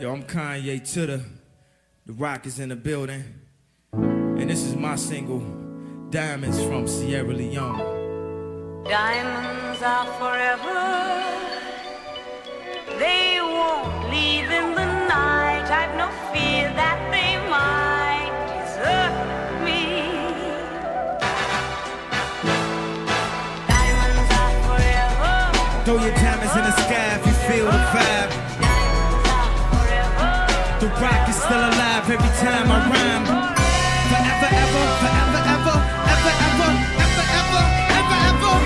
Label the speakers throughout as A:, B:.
A: Yo, I'm Kanye to the Rock is in the building. And this is my single, Diamonds from Sierra Leone.
B: Diamonds are forever. They won't leave in the night. I've no fear that they might desert me. Diamonds are forever.
A: Throw your diamonds in the sky if you feel the vibe.
B: Diamonds are forever.
A: The Rock is still alive every time I rhyme. Forever, ever, forever, ever, ever, ever, ever, ever, ever, ever.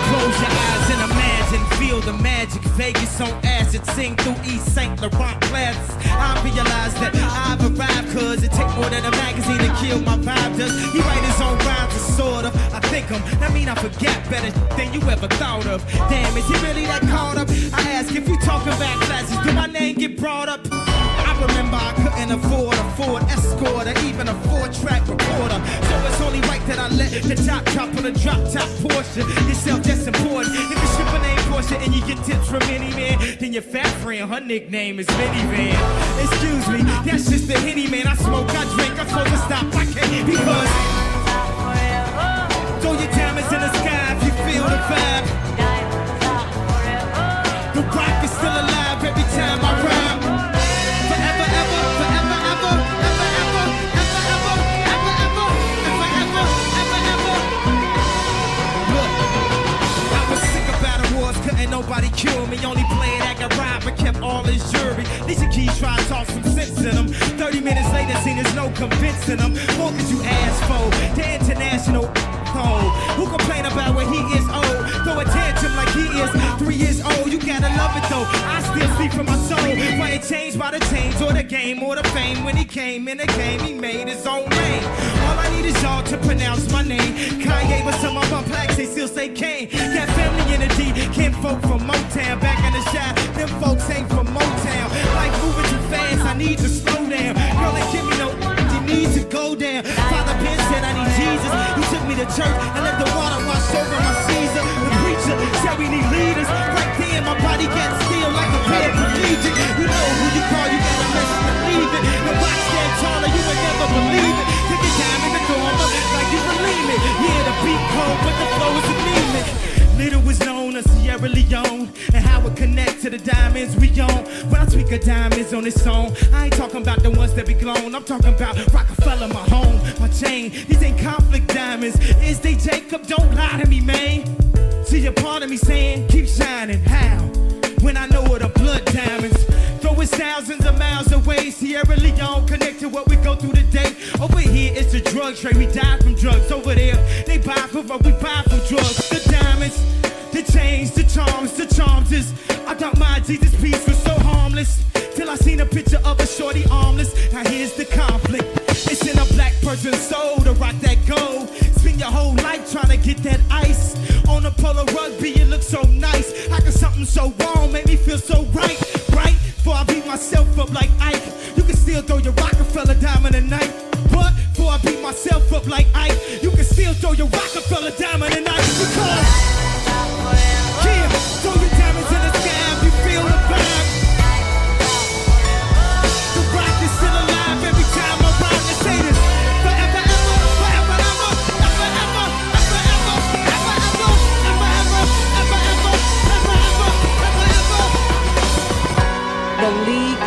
A: Close your eyes and imagine, feel the magic. Vegas on acid, sing through East St. Laurent classes. I realize that I've arrived, cause it take more than a magazine to kill my vibe. Does he write his own rhymes or sort of? I think him, that mean I forget better than you ever thought of. Damn, is he really that caught up? I ask if you talking about classes, do my name get brought up? I remember I couldn't afford a Ford Escort or even a 4-track recorder. So it's only right that I let the top drop on a drop-top Porsche. Yourself that's important. If you ship a name Porsche and you get tips from any man, then your fat friend, her nickname is Minivan. Excuse me, that's just the Henny man. I smoke, I drink, I'm supposed to stop. I can't because
B: Diamonds are forever.
A: throw your diamonds in the sky if you feel the vibe.
B: Diamonds are forever.
A: The Rock is still alive every time I rhyme. Forever, ever, forever, ever, ever, ever, ever, ever, ever, ever, ever, ever, ever, ever. Look, I was sick of battle wars, couldn't nobody cure me. Only played that got robbed but kept all his jewelry. Lisa Keys tried to talk some sense in him. 30 minutes later, seen there's no convincing him. What could you ask for? The international who complain about when he is old? Throw a tantrum like he is 3 years old. You gotta love it though. I still speak from my soul. Why it changed by the change or the game or the fame? When he came in the game, he made his own name. All I need is y'all to pronounce my name. Kanye, but some of my blacks, they still say Kane. Got family in the D, can't folk from Motown. Back in the shop, them folks ain't from Motown. Life moving too fast, I need to slow down. Girl, they give me no, you need to go down. Father Ben said I need Jesus. He took me to church and let the water wash over my Caesar. The preacher said we need leaders. Right then, my body got still like a paraplegic. You know who you call, you gotta listen to believe it. The rock stand taller, you would never believe it. Take your time in the dormer like you believe it. Yeah, the beat cold, but the flow is anemic. Little was known as Sierra Leone and how it connect to the diamonds we own. When I tweak a diamonds on this song, I ain't talking about the ones that be glown. I'm talking about Rockefeller, my home, my chain. These ain't conflict diamonds. Is they Jacob? Don't lie to me, man. See a part of me saying, keep shining. How? When I know what the blood diamonds. Though it's thousands of miles away, Sierra Leone connect to what we go through today. Over here, it's the drug trade. We die from drugs. Over there, they buy from what we buy from drugs. The diamonds, the chains, the charms is. I thought my Jesus piece was so harmless till I seen a picture of a shorty armless. Now here's the conflict. It's in a black person's soul to rock that gold. Spend your whole life trying to get that ice on a polo rugby. It looks so nice. How can something so wrong make me feel so right? Right? Before I beat myself up like Ike. You can still throw your Rockefeller diamond at night. But before I beat myself up like Ike, you can still throw your Rockefeller diamond at night. Because yeah, throw your diamonds in the sky if you feel the vibe. The Rock is still alive every time I rhyme. Let's say this. Forever, ever, forever, ever, ever, ever, ever, ever, ever, ever, ever, ever, ever, ever, ever, ever, ever, ever.
B: The League